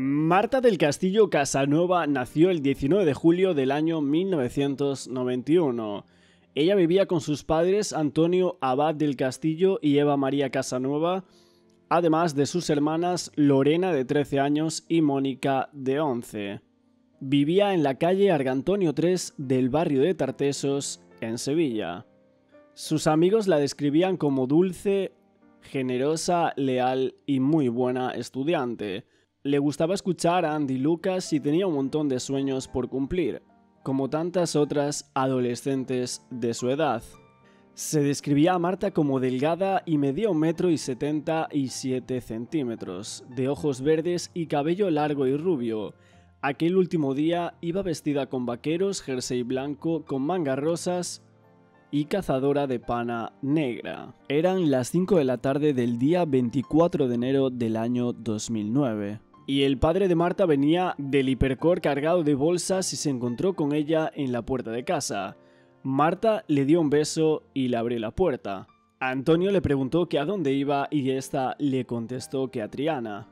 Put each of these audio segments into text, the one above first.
Marta del Castillo Casanova nació el 19 de julio del año 1991. Ella vivía con sus padres Antonio Abad del Castillo y Eva María Casanova, además de sus hermanas Lorena de 13 años y Mónica de 11. Vivía en la calle Argantonio 3 del barrio de Tartesos, en Sevilla. Sus amigos la describían como dulce, generosa, leal y muy buena estudiante. Le gustaba escuchar a Andy Lucas y tenía un montón de sueños por cumplir, como tantas otras adolescentes de su edad. Se describía a Marta como delgada y medía 1,77 m, de ojos verdes y cabello largo y rubio. Aquel último día iba vestida con vaqueros, jersey blanco con mangas rosas y cazadora de pana negra. Eran las 5 de la tarde del día 24 de enero del año 2009. Y el padre de Marta venía del hipercor cargado de bolsas y se encontró con ella en la puerta de casa. Marta le dio un beso y le abrió la puerta. Antonio le preguntó que a dónde iba y esta le contestó que a Triana.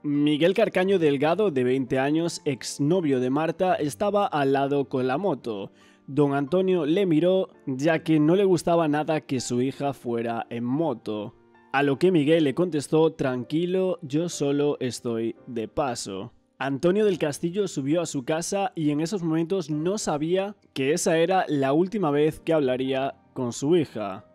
Miguel Carcaño Delgado, de 20 años, exnovio de Marta, estaba al lado con la moto. Don Antonio le miró, ya que no le gustaba nada que su hija fuera en moto. A lo que Miguel le contestó: tranquilo, yo solo estoy de paso. Antonio del Castillo subió a su casa y en esos momentos no sabía que esa era la última vez que hablaría con su hija.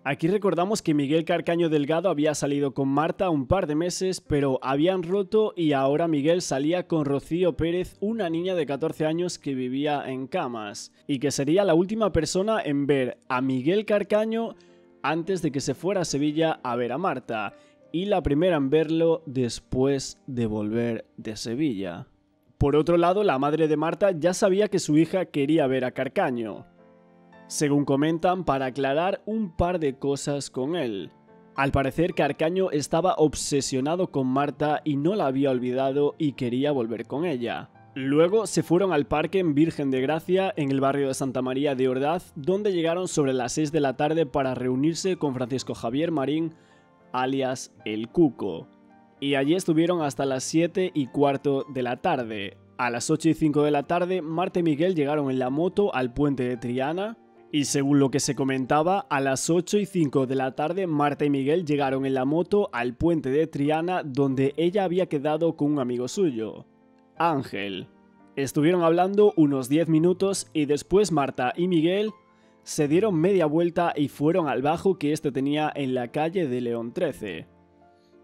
Aquí recordamos que Miguel Carcaño Delgado había salido con Marta un par de meses, pero habían roto y ahora Miguel salía con Rocío Pérez, una niña de 14 años que vivía en Camas, y que sería la última persona en ver a Miguel Carcaño antes de que se fuera a Sevilla a ver a Marta, y la primera en verlo después de volver de Sevilla. Por otro lado, la madre de Marta ya sabía que su hija quería ver a Carcaño, según comentan, para aclarar un par de cosas con él. Al parecer, Carcaño estaba obsesionado con Marta y no la había olvidado y quería volver con ella. Luego se fueron al parque en Virgen de Gracia, en el barrio de Santa María de Ordaz, donde llegaron sobre las 6 de la tarde para reunirse con Francisco Javier Marín, alias El Cuco. Y allí estuvieron hasta las 7:15 de la tarde. A las 8:05 de la tarde, Marta y Miguel llegaron en la moto al puente de Triana. Y según lo que se comentaba, a las 8:05 de la tarde, Marta y Miguel llegaron en la moto al puente de Triana, donde ella había quedado con un amigo suyo, Ángel. Estuvieron hablando unos 10 minutos y después Marta y Miguel se dieron media vuelta y fueron al bajo que este tenía en la calle de León 13,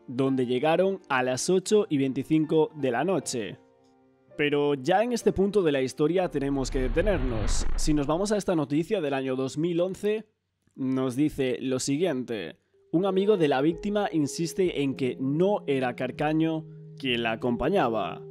donde llegaron a las 8:25 de la noche. Pero ya en este punto de la historia tenemos que detenernos. Si nos vamos a esta noticia del año 2011, nos dice lo siguiente: un amigo de la víctima insiste en que no era Carcaño quien la acompañaba.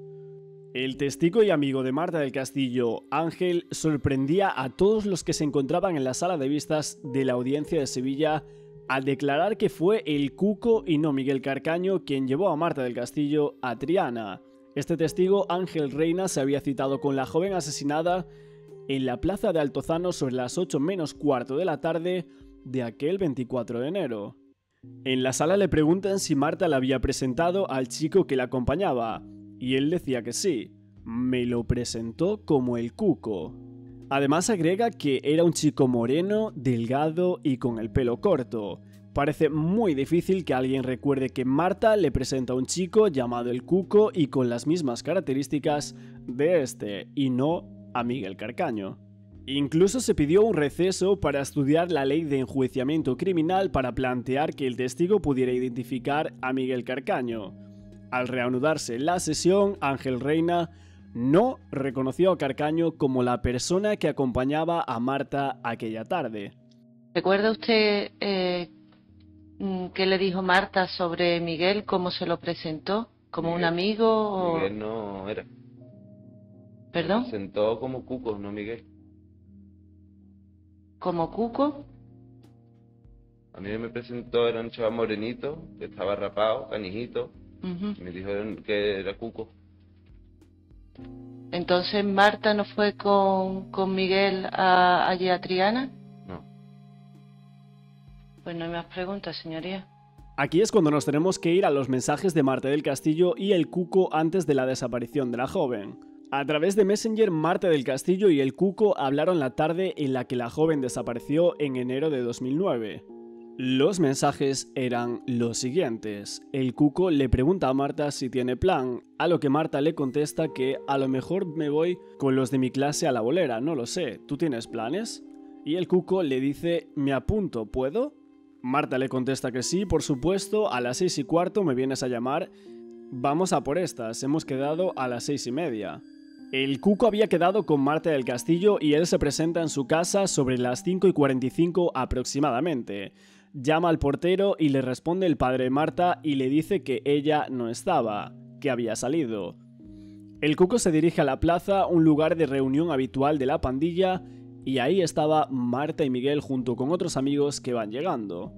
El testigo y amigo de Marta del Castillo, Ángel, sorprendía a todos los que se encontraban en la sala de vistas de la audiencia de Sevilla al declarar que fue el Cuco y no Miguel Carcaño quien llevó a Marta del Castillo a Triana. Este testigo, Ángel Reina, se había citado con la joven asesinada en la plaza de Altozano sobre las 8:15 de la tarde de aquel 24 de enero. En la sala le preguntan si Marta le había presentado al chico que la acompañaba, y él decía que sí. Me lo presentó como el Cuco. Además agrega que era un chico moreno, delgado y con el pelo corto. Parece muy difícil que alguien recuerde que Marta le presenta a un chico llamado el Cuco y con las mismas características de este, y no a Miguel Carcaño. Incluso se pidió un receso para estudiar la ley de enjuiciamiento criminal para plantear que el testigo pudiera identificar a Miguel Carcaño. Al reanudarse la sesión, Ángel Reina no reconoció a Carcaño como la persona que acompañaba a Marta aquella tarde. ¿Recuerda usted qué le dijo Marta sobre Miguel? ¿Cómo se lo presentó? ¿Como un amigo o...? Miguel no era. ¿Perdón? Me presentó como Cuco, no Miguel. ¿Como Cuco? A mí me presentó, era un chaval morenito, que estaba rapado, canijito. Y me dijo que era Cuco. Entonces, ¿Marta no fue con Miguel allí a Triana? No. Pues no hay más preguntas, señoría. Aquí es cuando nos tenemos que ir a los mensajes de Marta del Castillo y el Cuco antes de la desaparición de la joven. A través de Messenger, Marta del Castillo y el Cuco hablaron la tarde en la que la joven desapareció en enero de 2009. Los mensajes eran los siguientes. El Cuco le pregunta a Marta si tiene plan, a lo que Marta le contesta que a lo mejor me voy con los de mi clase a la bolera, no lo sé, ¿tú tienes planes? Y el Cuco le dice, me apunto, ¿puedo? Marta le contesta que sí, por supuesto, a las 6:15 me vienes a llamar, vamos a por estas, hemos quedado a las 6:30. El Cuco había quedado con Marta del Castillo y él se presenta en su casa sobre las 5:45 aproximadamente. Llama al portero y le responde el padre de Marta y le dice que ella no estaba, que había salido. El Cuco se dirige a la plaza, un lugar de reunión habitual de la pandilla, y ahí estaba Marta y Miguel junto con otros amigos que van llegando.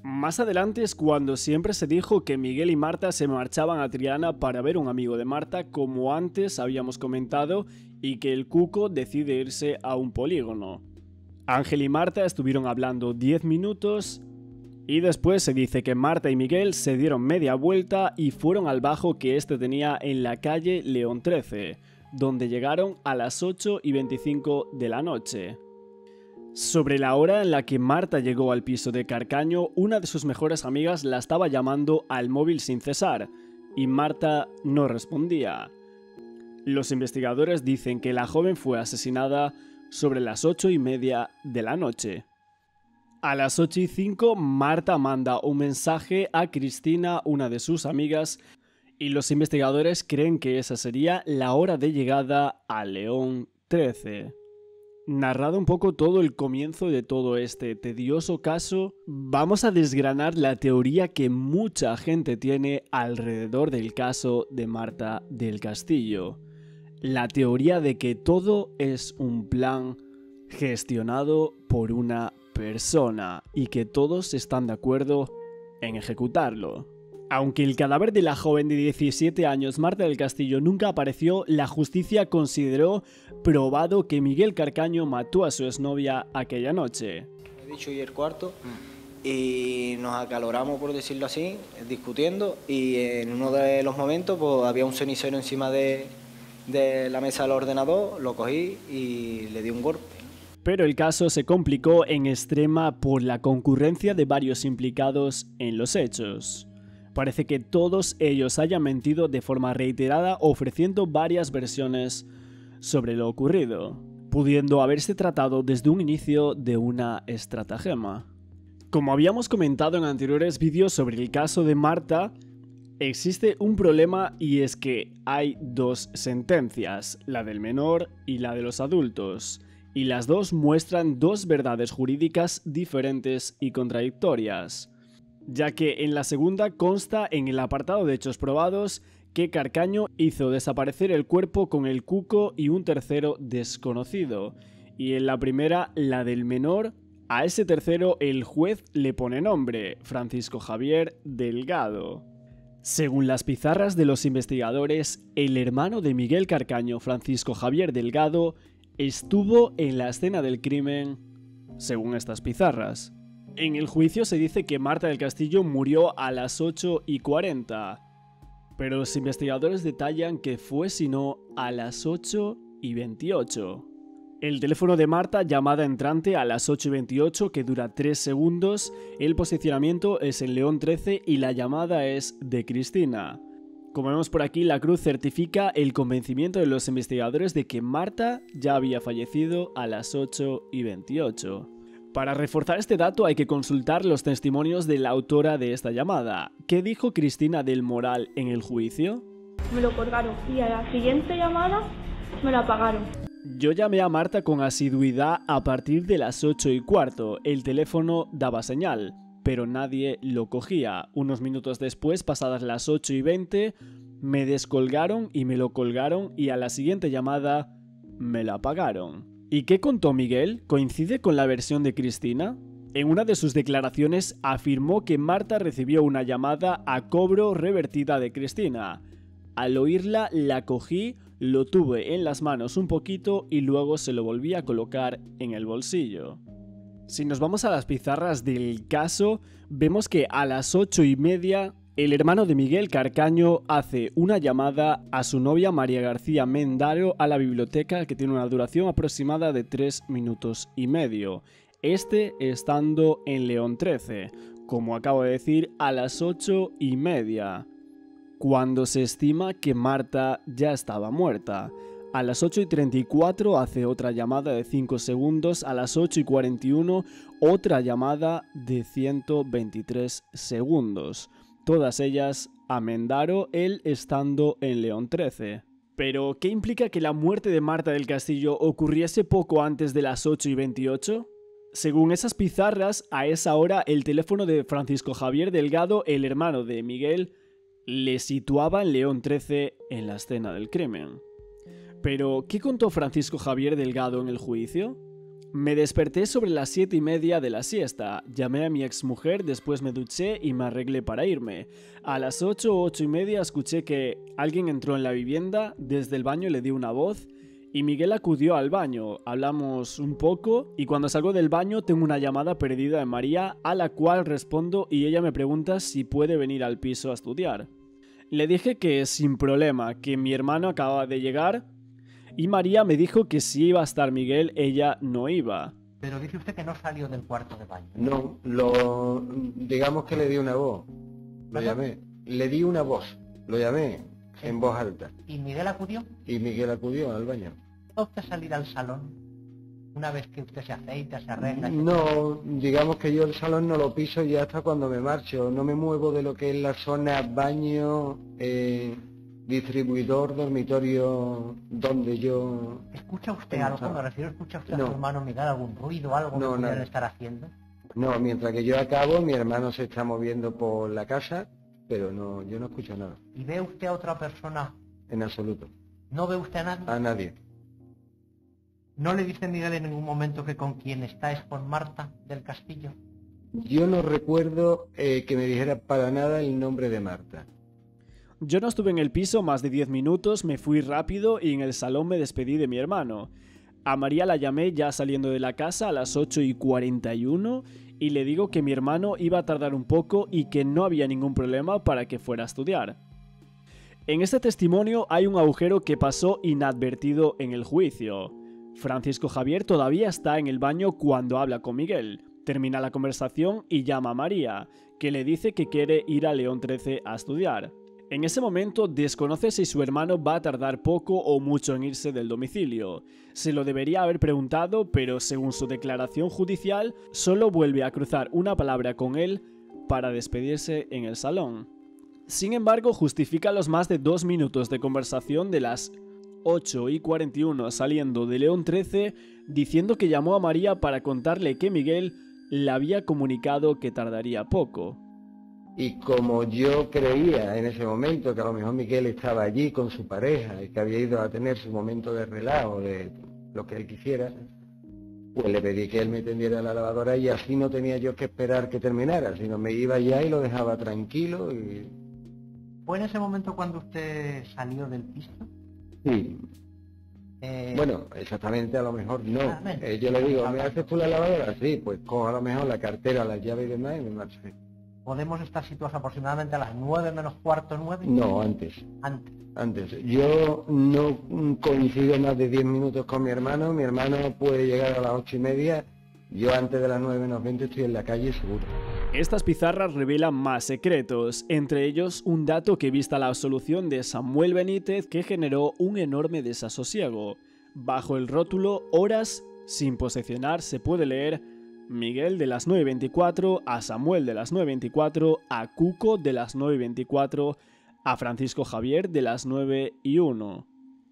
Más adelante es cuando siempre se dijo que Miguel y Marta se marchaban a Triana para ver un amigo de Marta, como antes habíamos comentado, y que el Cuco decide irse a un polígono. Ángel y Marta estuvieron hablando 10 minutos y después se dice que Marta y Miguel se dieron media vuelta y fueron al bajo que este tenía en la calle León 13, donde llegaron a las 8:25 de la noche. Sobre la hora en la que Marta llegó al piso de Carcaño, una de sus mejores amigas la estaba llamando al móvil sin cesar, y Marta no respondía. Los investigadores dicen que la joven fue asesinada sobre las 8:30 de la noche. A las 8:05, Marta manda un mensaje a Cristina, una de sus amigas, y los investigadores creen que esa sería la hora de llegada a León 13. Narrado un poco todo el comienzo de todo este tedioso caso, vamos a desgranar la teoría que mucha gente tiene alrededor del caso de Marta del Castillo. La teoría de que todo es un plan gestionado por una persona y que todos están de acuerdo en ejecutarlo. Aunque el cadáver de la joven de 17 años, Marta del Castillo, nunca apareció, la justicia consideró probado que Miguel Carcaño mató a su exnovia aquella noche. He dicho y el cuarto y nos acaloramos, por decirlo así, discutiendo, y en uno de los momentos pues, había un cenicero encima de la mesa del ordenador, lo cogí y le di un golpe. Pero el caso se complicó en extrema por la concurrencia de varios implicados en los hechos. Parece que todos ellos hayan mentido de forma reiterada, ofreciendo varias versiones sobre lo ocurrido, pudiendo haberse tratado desde un inicio de una estratagema. Como habíamos comentado en anteriores vídeos sobre el caso de Marta, existe un problema y es que hay dos sentencias, la del menor y la de los adultos, y las dos muestran dos verdades jurídicas diferentes y contradictorias, ya que en la segunda consta en el apartado de hechos probados que Carcaño hizo desaparecer el cuerpo con el Cuco y un tercero desconocido, y en la primera, la del menor, a ese tercero el juez le pone nombre, Francisco Javier Delgado. Según las pizarras de los investigadores, el hermano de Miguel Carcaño, Francisco Javier Delgado, estuvo en la escena del crimen, según estas pizarras. En el juicio se dice que Marta del Castillo murió a las 8:40, pero los investigadores detallan que fue sino a las 8:28. El teléfono de Marta, llamada entrante a las 8:28, que dura 3 segundos, el posicionamiento es en León 13 y la llamada es de Cristina. Como vemos por aquí, la cruz certifica el convencimiento de los investigadores de que Marta ya había fallecido a las 8:28. Para reforzar este dato hay que consultar los testimonios de la autora de esta llamada. ¿Qué dijo Cristina del Moral en el juicio? Me lo colgaron y a la siguiente llamada me lo apagaron. Yo llamé a Marta con asiduidad a partir de las 8:15. El teléfono daba señal, pero nadie lo cogía. Unos minutos después, pasadas las 8:20, me descolgaron y me lo colgaron y a la siguiente llamada me lo apagaron. ¿Y qué contó Miguel? ¿Coincide con la versión de Cristina? En una de sus declaraciones afirmó que Marta recibió una llamada a cobro revertida de Cristina. Al oírla la cogí, lo tuve en las manos un poquito y luego se lo volví a colocar en el bolsillo. Si nos vamos a las pizarras del caso, vemos que a las 8:30 el hermano de Miguel Carcaño hace una llamada a su novia María García Mendaro a la biblioteca, que tiene una duración aproximada de 3 minutos y medio. Este estando en León 13, como acabo de decir, a las 8:30, cuando se estima que Marta ya estaba muerta. A las 8:34 hace otra llamada de 5 segundos, a las 8:41 otra llamada de 123 segundos. Todas ellas a Mendaro, él estando en León 13. Pero, ¿qué implica que la muerte de Marta del Castillo ocurriese poco antes de las 8:28? Según esas pizarras, a esa hora el teléfono de Francisco Javier Delgado, el hermano de Miguel, le situaba en León 13 en la escena del crimen. Pero, ¿qué contó Francisco Javier Delgado en el juicio? Me desperté sobre las 7:30 de la siesta, llamé a mi exmujer, después me duché y me arreglé para irme. A las 8 o 8:30 escuché que alguien entró en la vivienda, desde el baño le di una voz y Miguel acudió al baño, hablamos un poco y cuando salgo del baño tengo una llamada perdida de María a la cual respondo y ella me pregunta si puede venir al piso a estudiar. Le dije que sin problema, que mi hermano acababa de llegar. Y María me dijo que si iba a estar Miguel, ella no iba. Pero dice usted que no salió del cuarto de baño. No, digamos que le di una voz. Lo llamé. Le di una voz. Lo llamé en voz alta. ¿Y Miguel acudió? Y Miguel acudió al baño. ¿Va usted a salir al salón una vez que usted se afeita, se arregla? No, digamos que yo el salón no lo piso ya hasta cuando me marcho. No me muevo de lo que es la zona baño, distribuidor, dormitorio, donde yo... ¿Escucha usted algo? Me refiero, ¿escucha usted a su hermano Miguel algún ruido, algo que pudiera estar haciendo? No, mientras que yo acabo, mi hermano se está moviendo por la casa, pero no, yo no escucho nada. ¿Y ve usted a otra persona? En absoluto. ¿No ve usted a nadie? A nadie. ¿No le dice Miguel en ningún momento que con quien está es con Marta del Castillo? Yo no recuerdo que me dijera para nada el nombre de Marta. Yo no estuve en el piso más de 10 minutos, me fui rápido y en el salón me despedí de mi hermano. A María la llamé ya saliendo de la casa a las 8:41 y le digo que mi hermano iba a tardar un poco y que no había ningún problema para que fuera a estudiar. En este testimonio hay un agujero que pasó inadvertido en el juicio. Francisco Javier todavía está en el baño cuando habla con Miguel. Termina la conversación y llama a María, que le dice que quiere ir a León 13 a estudiar. En ese momento desconoce si su hermano va a tardar poco o mucho en irse del domicilio. Se lo debería haber preguntado, pero según su declaración judicial, solo vuelve a cruzar una palabra con él para despedirse en el salón. Sin embargo, justifica los más de 2 minutos de conversación de las 8:41 saliendo de León 13, diciendo que llamó a María para contarle que Miguel le había comunicado que tardaría poco. Y como yo creía en ese momento que a lo mejor Miguel estaba allí con su pareja y que había ido a tener su momento de relajo, de lo que él quisiera, pues le pedí que él me tendiera la lavadora y así no tenía yo que esperar que terminara, sino me iba ya y lo dejaba tranquilo. ¿Fue en ese momento cuando usted salió del piso? Sí. Bueno, exactamente a lo mejor no. Yo le digo, ¿me haces tú la lavadora? Sí, pues cojo a lo mejor la cartera, las llaves y demás y me marché. ¿Podemos estar situados aproximadamente a las 9 menos cuarto, 9? No, antes. Antes. Yo no coincido más de 10 minutos con mi hermano puede llegar a las 8:30, yo antes de las 9 menos 20 estoy en la calle seguro. Estas pizarras revelan más secretos, entre ellos un dato que vista la absolución de Samuel Benítez que generó un enorme desasosiego. Bajo el rótulo Horas sin posesionar se puede leer Miguel de las 9:24, a Samuel de las 9:24, a Cuco de las 9:24, a Francisco Javier de las 9:01.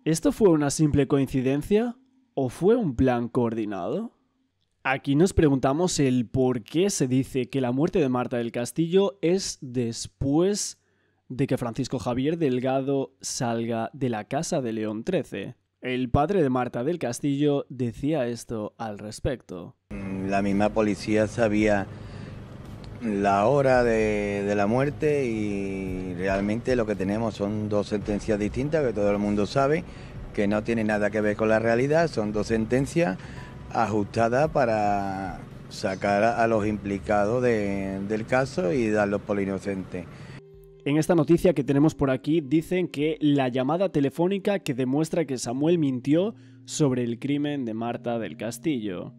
¿Esto fue una simple coincidencia o fue un plan coordinado? Aquí nos preguntamos el por qué se dice que la muerte de Marta del Castillo es después de que Francisco Javier Delgado salga de la casa de León 13. El padre de Marta del Castillo decía esto al respecto. La misma policía sabía la hora de la muerte y realmente lo que tenemos son 2 sentencias distintas que todo el mundo sabe, que no tienen nada que ver con la realidad, son 2 sentencias ajustadas para sacar a los implicados del caso y darlos por inocentes. En esta noticia que tenemos por aquí dicen que la llamada telefónica que demuestra que Samuel mintió sobre el crimen de Marta del Castillo.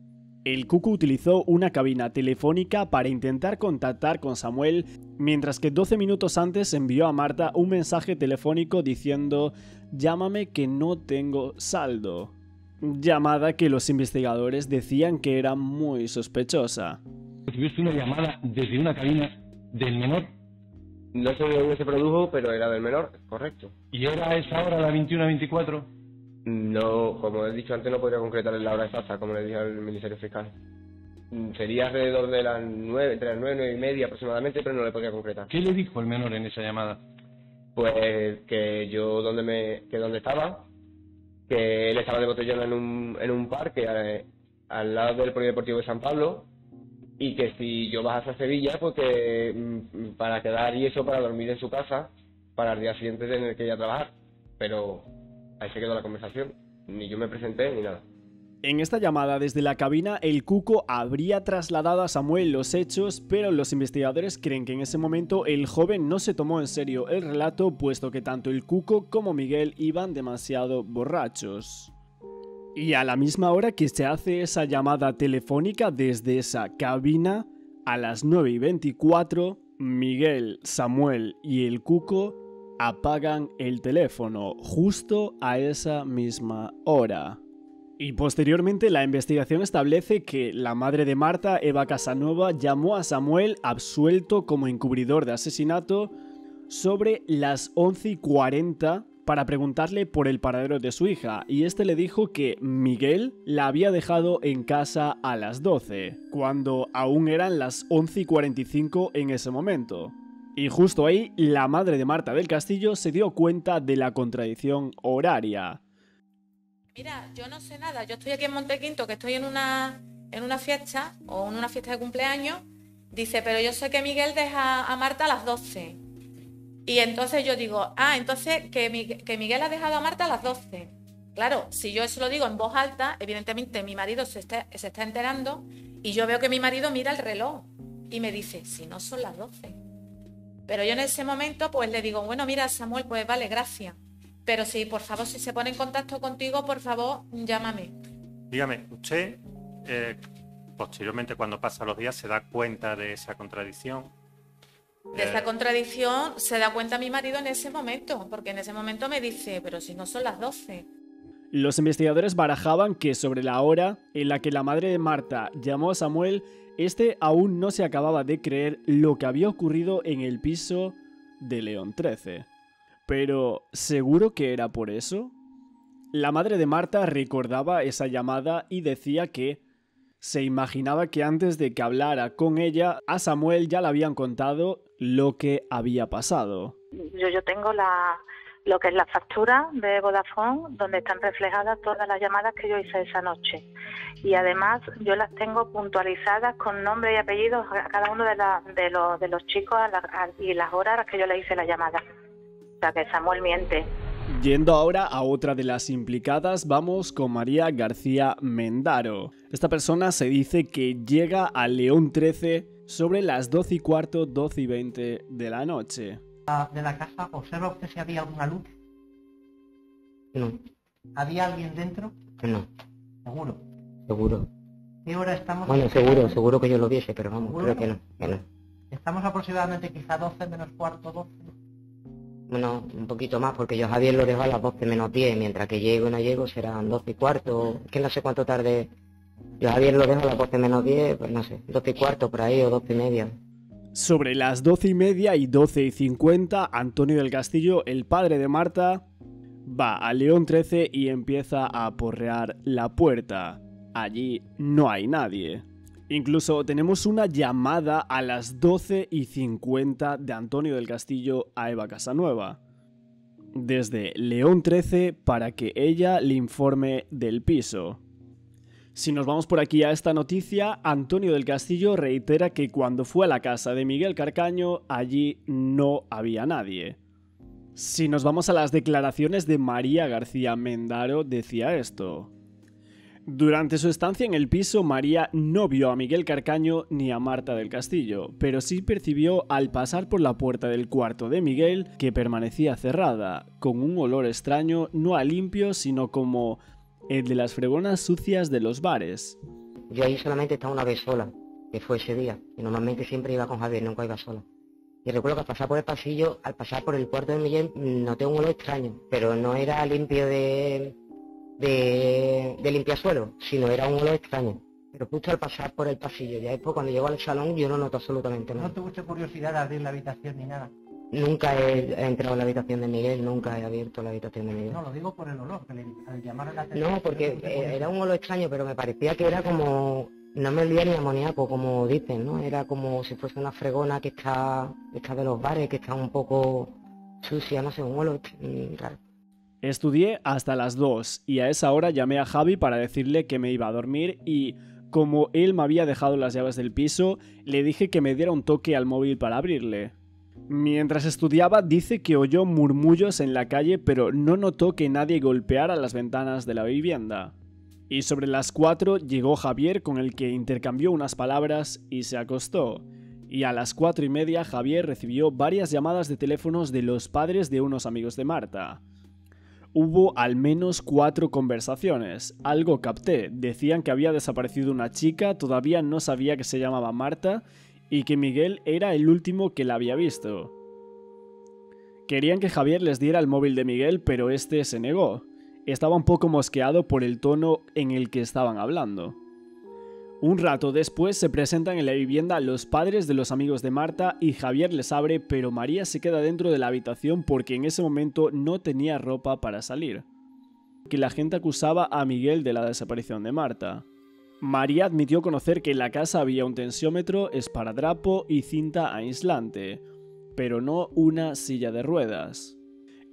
El Cuco utilizó una cabina telefónica para intentar contactar con Samuel, mientras que 12 minutos antes envió a Marta un mensaje telefónico diciendo «Llámame que no tengo saldo». Llamada que los investigadores decían que era muy sospechosa. ¿Recibiste una llamada desde una cabina del menor? No sé de dónde se produjo, pero era del menor, correcto. ¿Y era esa hora, la 21:24? No, como he dicho antes, no podría concretar la hora exacta, como le dije al Ministerio Fiscal. Sería alrededor de las 9, entre las 9 y 9 y media aproximadamente, pero no le podría concretar. ¿Qué le dijo el menor en esa llamada? Pues que yo donde estaba, que él estaba de botellón en un parque al lado del Polideportivo de San Pablo, y que si yo bajase a Sevilla, pues que para quedar y eso, para dormir en su casa, para el día siguiente tener que ir a trabajar. Pero ahí se quedó la conversación, ni yo me presenté ni nada. En esta llamada desde la cabina, el Cuco habría trasladado a Samuel los hechos, pero los investigadores creen que en ese momento el joven no se tomó en serio el relato, puesto que tanto el Cuco como Miguel iban demasiado borrachos. Y a la misma hora que se hace esa llamada telefónica desde esa cabina, a las 9:24, Miguel, Samuel y el Cuco apagan el teléfono justo a esa misma hora. Y posteriormente la investigación establece que la madre de Marta, Eva Casanueva, llamó a Samuel, absuelto como encubridor de asesinato, sobre las 11:40 para preguntarle por el paradero de su hija, y este le dijo que Miguel la había dejado en casa a las 12, cuando aún eran las 11:45 en ese momento. Y justo ahí, la madre de Marta del Castillo se dio cuenta de la contradicción horaria. Mira, yo no sé nada, yo estoy aquí en Montequinto, que estoy en una fiesta, o en una fiesta de cumpleaños, dice, pero yo sé que Miguel deja a Marta a las 12. Y entonces yo digo, entonces que Miguel ha dejado a Marta a las 12. Claro, si yo eso lo digo en voz alta, evidentemente mi marido se está enterando, y yo veo que mi marido mira el reloj y me dice, si no son las 12. Pero yo en ese momento pues le digo, bueno, mira Samuel, pues vale, gracias. Pero si por favor, si se pone en contacto contigo, por favor, llámame. Dígame, usted posteriormente cuando pasa los días se da cuenta de esa contradicción. De esa contradicción se da cuenta mi marido en ese momento, porque en ese momento me dice, pero si no son las 12. Los investigadores barajaban que sobre la hora en la que la madre de Marta llamó a Samuel, este aún no se acababa de creer lo que había ocurrido en el piso de León 13. Pero, ¿seguro que era por eso? La madre de Marta recordaba esa llamada y decía que se imaginaba que antes de que hablara con ella, a Samuel ya le habían contado lo que había pasado. Yo tengo lo que es la factura de Vodafone, donde están reflejadas todas las llamadas que yo hice esa noche. Y además yo las tengo puntualizadas con nombre y apellidos a cada uno de los chicos y las horas a las que yo le hice la llamada. O sea que Samuel miente. Yendo ahora a otra de las implicadas, vamos con María García Mendaro. Esta persona se dice que llega a León 13 sobre las 12:15, 12:20 de la noche. De la casa, ¿observa usted si había alguna luz? No. ¿Había alguien dentro? No. ¿Seguro? Seguro. ¿Qué hora estamos? Bueno, seguro que yo lo viese, pero vamos, creo que no. Estamos aproximadamente quizá 12 menos cuarto, 12. Bueno, un poquito más, porque yo a Javier lo dejo a las 12 menos 10, mientras que llego y no llego serán 12:15, que no sé cuánto tarde. Yo a Javier lo dejo a las 12 menos 10, pues no sé, 12:15 por ahí o 12:30. Sobre las 12:30 y 12:50, Antonio del Castillo, el padre de Marta, va a León 13 y empieza a aporrear la puerta. Allí no hay nadie. Incluso tenemos una llamada a las 12:50 de Antonio del Castillo a Eva Casanueva, desde León 13, para que ella le informe del piso. Si nos vamos por aquí a esta noticia, Antonio del Castillo reitera que cuando fue a la casa de Miguel Carcaño, allí no había nadie. Si nos vamos a las declaraciones de María García Mendaro, decía esto: Durante su estancia en el piso, María no vio a Miguel Carcaño ni a Marta del Castillo, pero sí percibió al pasar por la puerta del cuarto de Miguel que permanecía cerrada, con un olor extraño, no a limpio, sino como el de las fregonas sucias de los bares. Yo ahí solamente estaba una vez sola, que fue ese día, y normalmente siempre iba con Javier, nunca iba sola. Y recuerdo que al pasar por el pasillo, al pasar por el cuarto de Miguel, noté un olor extraño, pero no era limpio de limpiasuelo, sino era un olor extraño. Pero justo al pasar por el pasillo, ya después cuando llego al salón yo no noto absolutamente nada. ¿No tuviste curiosidad de abrir la habitación ni nada? Nunca he entrado en la habitación de Miguel, nunca he abierto la habitación de Miguel. No, lo digo por el olor, que al llamar a la atención... No, porque era un olor extraño, pero me parecía que era como... No me olía ni amoníaco, como dicen, ¿no? Era como si fuese una fregona que está de los bares, que está un poco sucia, no sé, un olor raro. Estudié hasta las 2 y a esa hora llamé a Javi para decirle que me iba a dormir y, como él me había dejado las llaves del piso, le dije que me diera un toque al móvil para abrirle. Mientras estudiaba dice que oyó murmullos en la calle pero no notó que nadie golpeara las ventanas de la vivienda. Y sobre las 4 llegó Javier, con el que intercambió unas palabras y se acostó. Y a las 4:30 Javier recibió varias llamadas de teléfonos de los padres de unos amigos de Marta. Hubo al menos 4 conversaciones, algo capté. Decían que había desaparecido una chica, todavía no sabía que se llamaba Marta y que Miguel era el último que la había visto. Querían que Javier les diera el móvil de Miguel, pero este se negó. Estaba un poco mosqueado por el tono en el que estaban hablando. Un rato después se presentan en la vivienda los padres de los amigos de Marta y Javier les abre, pero María se queda dentro de la habitación porque en ese momento no tenía ropa para salir. Que la gente acusaba a Miguel de la desaparición de Marta. María admitió conocer que en la casa había un tensiómetro, esparadrapo y cinta aislante, pero no una silla de ruedas.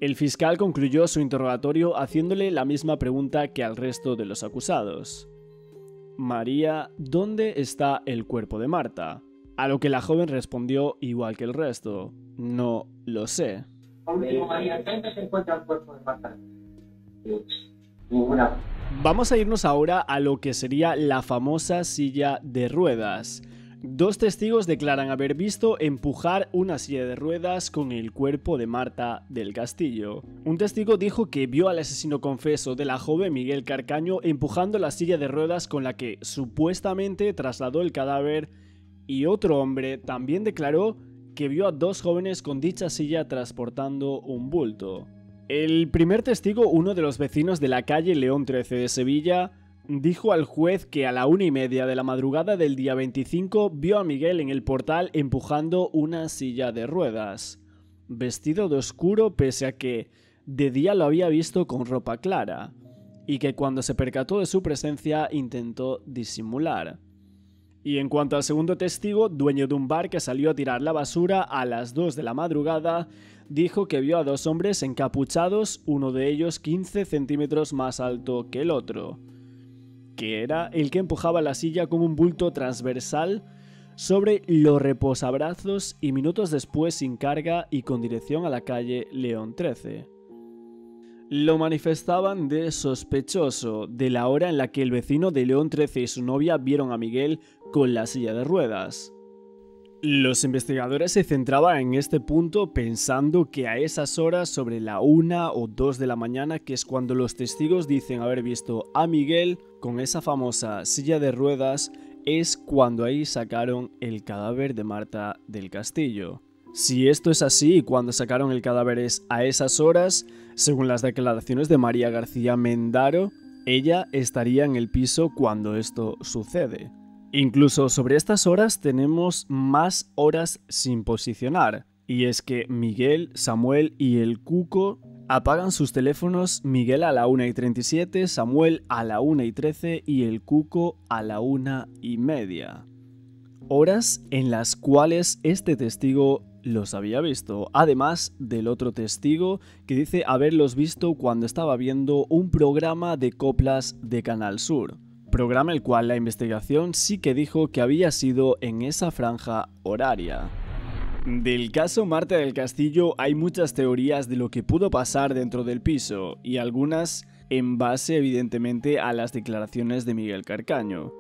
El fiscal concluyó su interrogatorio haciéndole la misma pregunta que al resto de los acusados. María, ¿dónde está el cuerpo de Marta? A lo que la joven respondió igual que el resto: no lo sé. María, ¿dónde se encuentra el cuerpo de Marta? Vamos a irnos ahora a lo que sería la famosa silla de ruedas. 2 testigos declaran haber visto empujar una silla de ruedas con el cuerpo de Marta del Castillo. Un testigo dijo que vio al asesino confeso de la joven Miguel Carcaño empujando la silla de ruedas con la que supuestamente trasladó el cadáver, y otro hombre también declaró que vio a 2 jóvenes con dicha silla transportando un bulto. El primer testigo, uno de los vecinos de la calle León 13 de Sevilla, dijo al juez que a la 1:30 de la madrugada del día 25 vio a Miguel en el portal empujando una silla de ruedas, vestido de oscuro pese a que de día lo había visto con ropa clara, y que cuando se percató de su presencia intentó disimular. Y en cuanto al segundo testigo, dueño de un bar que salió a tirar la basura a las 2 de la madrugada, dijo que vio a 2 hombres encapuchados, uno de ellos 15 centímetros más alto que el otro, que era el que empujaba la silla con un bulto transversal sobre los reposabrazos y minutos después sin carga y con dirección a la calle León 13. Lo manifestaban de sospechoso de la hora en la que el vecino de León 13 y su novia vieron a Miguel con la silla de ruedas. Los investigadores se centraban en este punto pensando que a esas horas, sobre la 1 o 2 de la mañana, que es cuando los testigos dicen haber visto a Miguel con esa famosa silla de ruedas, es cuando ahí sacaron el cadáver de Marta del Castillo. Si esto es así y cuando sacaron el cadáver es a esas horas, según las declaraciones de María García Mendaro, ella estaría en el piso cuando esto sucede. Incluso sobre estas horas tenemos más horas sin posicionar, y es que Miguel, Samuel y el Cuco apagan sus teléfonos, Miguel a la 1:37, Samuel a la 1:13 y el Cuco a la 1:30. Horas en las cuales este testigo los había visto, además del otro testigo que dice haberlos visto cuando estaba viendo un programa de coplas de Canal Sur. Programa el cual la investigación sí que dijo que había sido en esa franja horaria. Del caso Marta del Castillo hay muchas teorías de lo que pudo pasar dentro del piso, y algunas en base evidentemente a las declaraciones de Miguel Carcaño.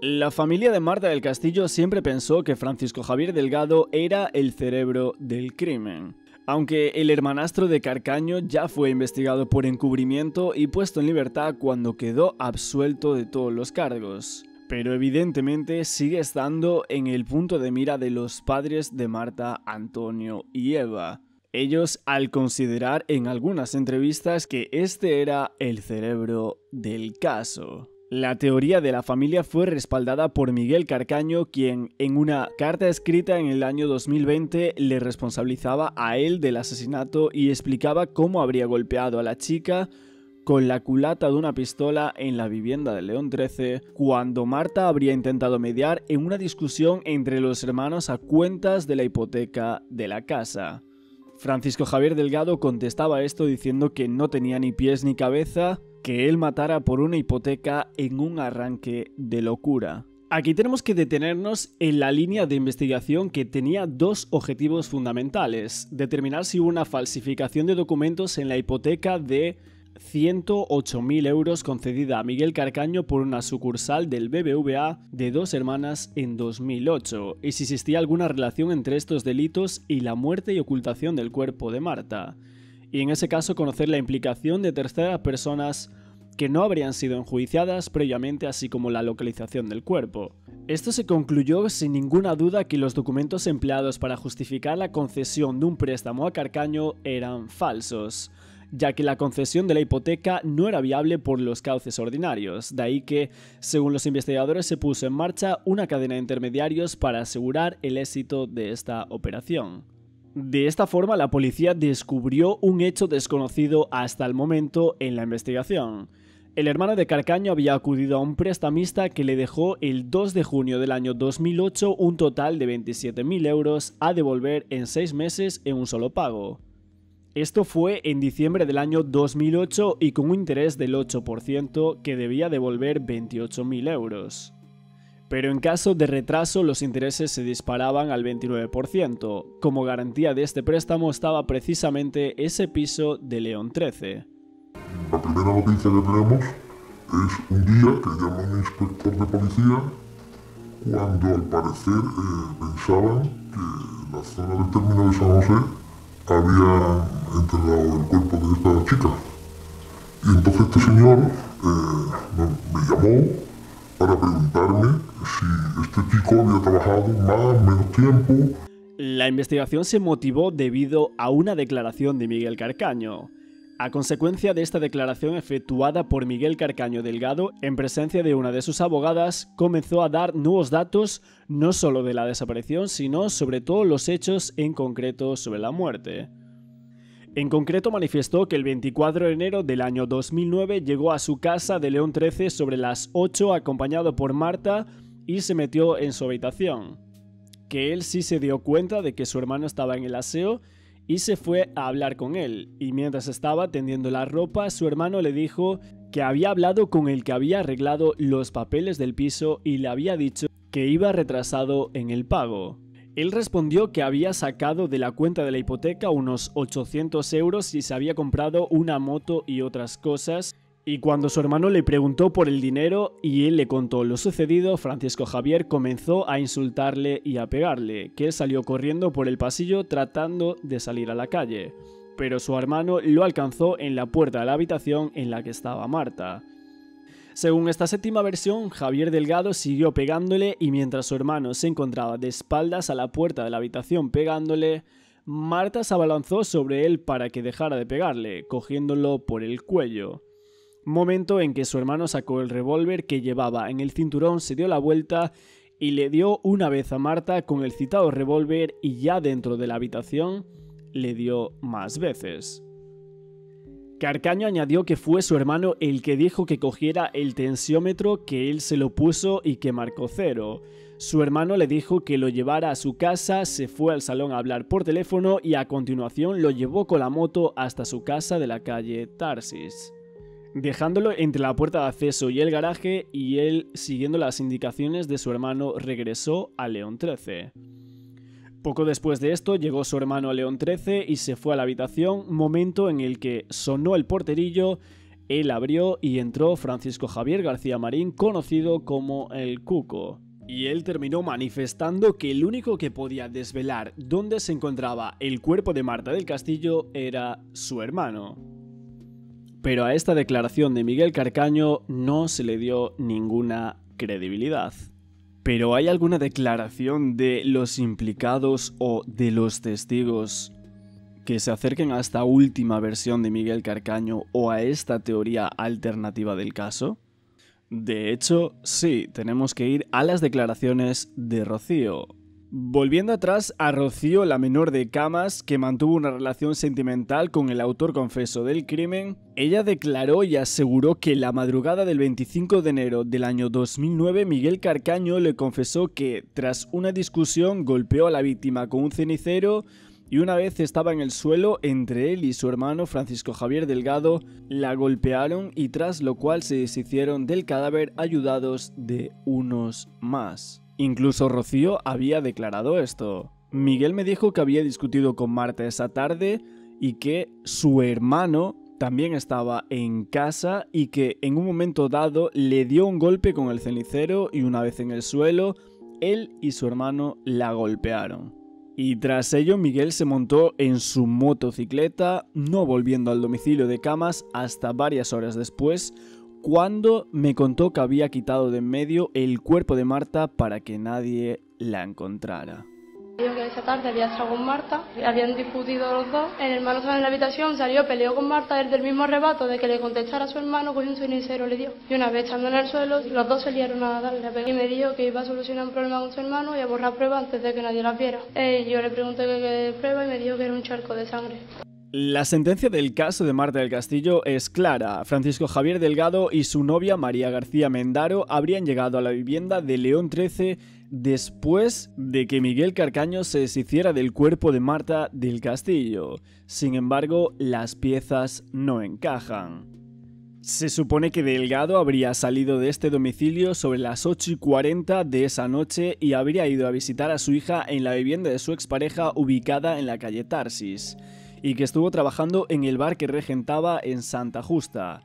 La familia de Marta del Castillo siempre pensó que Francisco Javier Delgado era el cerebro del crimen, aunque el hermanastro de Carcaño ya fue investigado por encubrimiento y puesto en libertad cuando quedó absuelto de todos los cargos. Pero evidentemente sigue estando en el punto de mira de los padres de Marta, Antonio y Eva. Ellos, al considerar en algunas entrevistas que este era el cerebro del caso. La teoría de la familia fue respaldada por Miguel Carcaño, quien en una carta escrita en el año 2020 le responsabilizaba a él del asesinato y explicaba cómo habría golpeado a la chica con la culata de una pistola en la vivienda de León XIII, cuando Marta habría intentado mediar en una discusión entre los hermanos a cuentas de la hipoteca de la casa. Francisco Javier Delgado contestaba esto diciendo que no tenía ni pies ni cabeza, que él matara por una hipoteca en un arranque de locura. Aquí tenemos que detenernos en la línea de investigación que tenía dos objetivos fundamentales: determinar si hubo una falsificación de documentos en la hipoteca de 108.000 euros concedida a Miguel Carcaño por una sucursal del BBVA de Dos Hermanas en 2008, y si existía alguna relación entre estos delitos y la muerte y ocultación del cuerpo de Marta, y en ese caso conocer la implicación de terceras personas que no habrían sido enjuiciadas previamente, así como la localización del cuerpo. Esto se concluyó sin ninguna duda que los documentos empleados para justificar la concesión de un préstamo a Carcaño eran falsos, ya que la concesión de la hipoteca no era viable por los cauces ordinarios, de ahí que, según los investigadores, se puso en marcha una cadena de intermediarios para asegurar el éxito de esta operación. De esta forma, la policía descubrió un hecho desconocido hasta el momento en la investigación. El hermano de Carcaño había acudido a un prestamista que le dejó el 2 de junio del año 2008 un total de 27.000 euros a devolver en 6 meses en un solo pago. Esto fue en diciembre del año 2008 y con un interés del 8% que debía devolver 28.000 euros. Pero en caso de retraso los intereses se disparaban al 29%. Como garantía de este préstamo estaba precisamente ese piso de León XIII. La primera noticia que tenemos es un día que llama un inspector de policía cuando al parecer pensaban que la zona del término de San José había enterrado el cuerpo de esta chica. Y entonces este señor me llamó para preguntarme si este chico había trabajado más, menos tiempo. La investigación se motivó debido a una declaración de Miguel Carcaño. A consecuencia de esta declaración efectuada por Miguel Carcaño Delgado, en presencia de una de sus abogadas, comenzó a dar nuevos datos no solo de la desaparición, sino sobre todo los hechos en concreto sobre la muerte. En concreto manifestó que el 24 de enero del año 2009 llegó a su casa de León XIII sobre las 8 acompañado por Marta y se metió en su habitación. Que él sí se dio cuenta de que su hermano estaba en el aseo y se fue a hablar con él, y mientras estaba tendiendo la ropa, su hermano le dijo que había hablado con el que había arreglado los papeles del piso y le había dicho que iba retrasado en el pago. Él respondió que había sacado de la cuenta de la hipoteca unos 800 euros y se había comprado una moto y otras cosas, y cuando su hermano le preguntó por el dinero y él le contó lo sucedido, Francisco Javier comenzó a insultarle y a pegarle, que él salió corriendo por el pasillo tratando de salir a la calle, pero su hermano lo alcanzó en la puerta de la habitación en la que estaba Marta. Según esta séptima versión, Javier Delgado siguió pegándole y mientras su hermano se encontraba de espaldas a la puerta de la habitación pegándole, Marta se abalanzó sobre él para que dejara de pegarle, cogiéndolo por el cuello. Momento en que su hermano sacó el revólver que llevaba en el cinturón, se dio la vuelta y le dio una vez a Marta con el citado revólver y ya dentro de la habitación le dio más veces. Carcaño añadió que fue su hermano el que dijo que cogiera el tensiómetro, que él se lo puso y que marcó 0. Su hermano le dijo que lo llevara a su casa, se fue al salón a hablar por teléfono y a continuación lo llevó con la moto hasta su casa de la calle Tarsis, dejándolo entre la puerta de acceso y el garaje, y él, siguiendo las indicaciones de su hermano, regresó a León XIII. Poco después de esto llegó su hermano a León XIII y se fue a la habitación, momento en el que sonó el porterillo Él abrió y entró Francisco Javier García Marín, conocido como el Cuco. Y él terminó manifestando que el único que podía desvelar dónde se encontraba el cuerpo de Marta del Castillo era su hermano. Pero a esta declaración de Miguel Carcaño no se le dio ninguna credibilidad. ¿Pero hay alguna declaración de los implicados o de los testigos que se acerquen a esta última versión de Miguel Carcaño o a esta teoría alternativa del caso? De hecho, sí, tenemos que ir a las declaraciones de Rocío. Volviendo atrás a Rocío, la menor de Camas, que mantuvo una relación sentimental con el autor confeso del crimen, ella declaró y aseguró que la madrugada del 25 de enero del año 2009 Miguel Carcaño le confesó que, tras una discusión, golpeó a la víctima con un cenicero y una vez estaba en el suelo, entre él y su hermano Francisco Javier Delgado la golpearon y tras lo cual se deshicieron del cadáver ayudados de unos más. Incluso Rocío había declarado esto. Miguel me dijo que había discutido con Marta esa tarde y que su hermano también estaba en casa y que en un momento dado le dio un golpe con el cenicero y una vez en el suelo, él y su hermano la golpearon. Y tras ello Miguel se montó en su motocicleta, no volviendo al domicilio de Camas hasta varias horas después, cuando me contó que había quitado de en medio el cuerpo de Marta para que nadie la encontrara. Dijo que esa tarde había estado con Marta, habían discutido los dos, el hermano estaba en la habitación, salió, peleó con Marta, él del mismo arrebato de que le contestara a su hermano, cogió un cenicero le dio. Y una vez estando en el suelo, los dos se liaron a darle a pegar. Y me dijo que iba a solucionar un problema con su hermano y a borrar pruebas antes de que nadie las viera. Yo le pregunté qué prueba y me dijo que era un charco de sangre. La sentencia del caso de Marta del Castillo es clara. Francisco Javier Delgado y su novia María García Mendaro habrían llegado a la vivienda de León 13 después de que Miguel Carcaño se deshiciera del cuerpo de Marta del Castillo. Sin embargo, las piezas no encajan. Se supone que Delgado habría salido de este domicilio sobre las 8:40 de esa noche y habría ido a visitar a su hija en la vivienda de su expareja ubicada en la calle Tarsis, y que estuvo trabajando en el bar que regentaba en Santa Justa.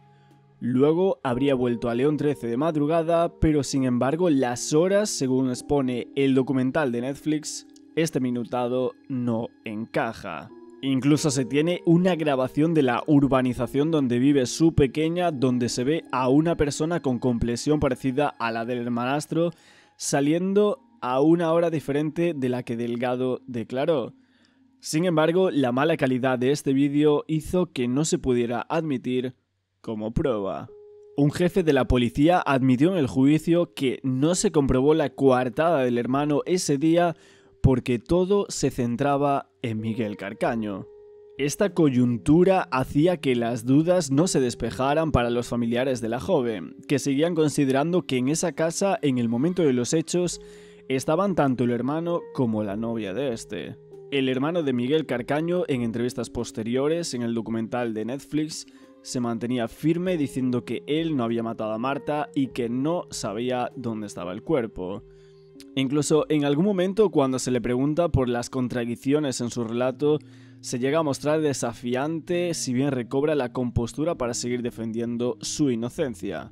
Luego habría vuelto a León 13 de madrugada, pero sin embargo las horas, según expone el documental de Netflix, este minutado no encaja. Incluso se tiene una grabación de la urbanización donde vive su pequeña, donde se ve a una persona con complexión parecida a la del hermanastro, saliendo a una hora diferente de la que Delgado declaró. Sin embargo, la mala calidad de este vídeo hizo que no se pudiera admitir como prueba. Un jefe de la policía admitió en el juicio que no se comprobó la coartada del hermano ese día porque todo se centraba en Miguel Carcaño. Esta coyuntura hacía que las dudas no se despejaran para los familiares de la joven, que seguían considerando que en esa casa, en el momento de los hechos, estaban tanto el hermano como la novia de este. El hermano de Miguel Carcaño, en entrevistas posteriores en el documental de Netflix, se mantenía firme diciendo que él no había matado a Marta y que no sabía dónde estaba el cuerpo. Incluso en algún momento, cuando se le pregunta por las contradicciones en su relato, se llega a mostrar desafiante, si bien recobra la compostura para seguir defendiendo su inocencia.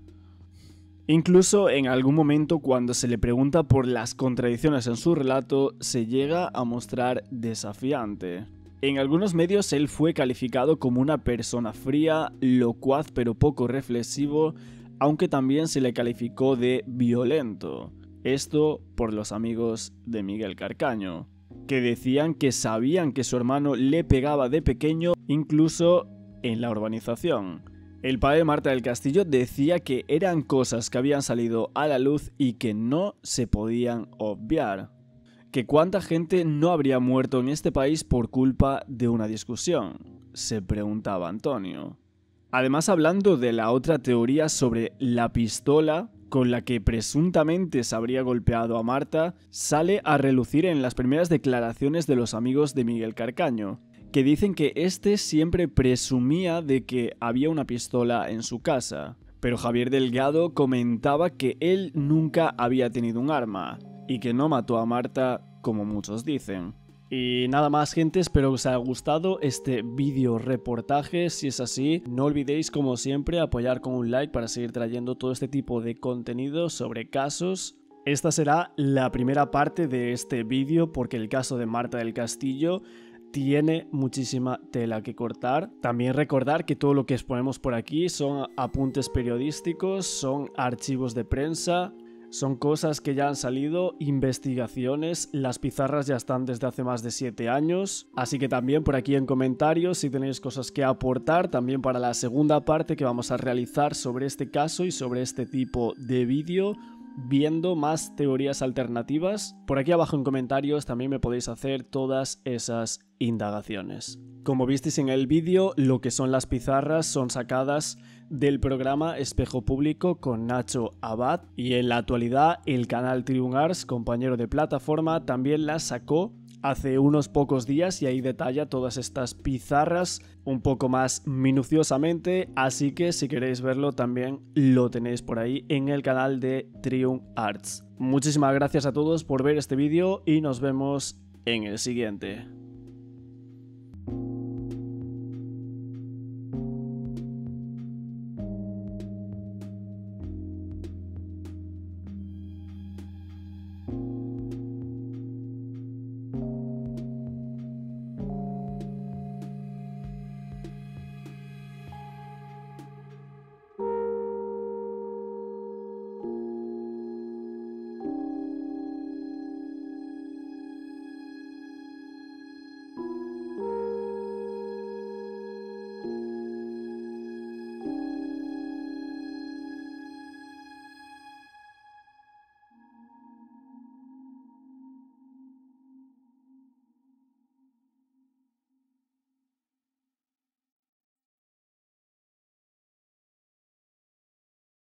Incluso en algún momento, cuando se le pregunta por las contradicciones en su relato, se llega a mostrar desafiante. En algunos medios él fue calificado como una persona fría, locuaz pero poco reflexivo, aunque también se le calificó de violento. Esto por los amigos de Miguel Carcaño, que decían que sabían que su hermano le pegaba de pequeño, incluso en la urbanización. El padre de Marta del Castillo decía que eran cosas que habían salido a la luz y que no se podían obviar. Que cuánta gente no habría muerto en este país por culpa de una discusión, se preguntaba Antonio. Además, hablando de la otra teoría sobre la pistola con la que presuntamente se habría golpeado a Marta, sale a relucir en las primeras declaraciones de los amigos de Miguel Carcaño, que dicen que este siempre presumía de que había una pistola en su casa, pero Javier Delgado comentaba que él nunca había tenido un arma y que no mató a Marta como muchos dicen. Y nada más, gente, espero que os haya gustado este vídeo reportaje. Si es así, no olvidéis como siempre apoyar con un like para seguir trayendo todo este tipo de contenido sobre casos. Esta será la primera parte de este vídeo porque el caso de Marta del Castillo tiene muchísima tela que cortar. También recordar que todo lo que exponemos por aquí son apuntes periodísticos, son archivos de prensa, son cosas que ya han salido, investigaciones, las pizarras ya están desde hace más de 7 años, así que también por aquí en comentarios si tenéis cosas que aportar también para la segunda parte que vamos a realizar sobre este caso y sobre este tipo de vídeo, viendo más teorías alternativas. Por aquí abajo en comentarios también me podéis hacer todas esas indagaciones. Como visteis en el vídeo, lo que son las pizarras son sacadas del programa Espejo Público con Nacho Abad y en la actualidad el canal Triun Arts, compañero de plataforma, también las sacó hace unos pocos días y ahí detalla todas estas pizarras un poco más minuciosamente, así que si queréis verlo también lo tenéis por ahí en el canal de Triun Arts. Muchísimas gracias a todos por ver este vídeo y nos vemos en el siguiente.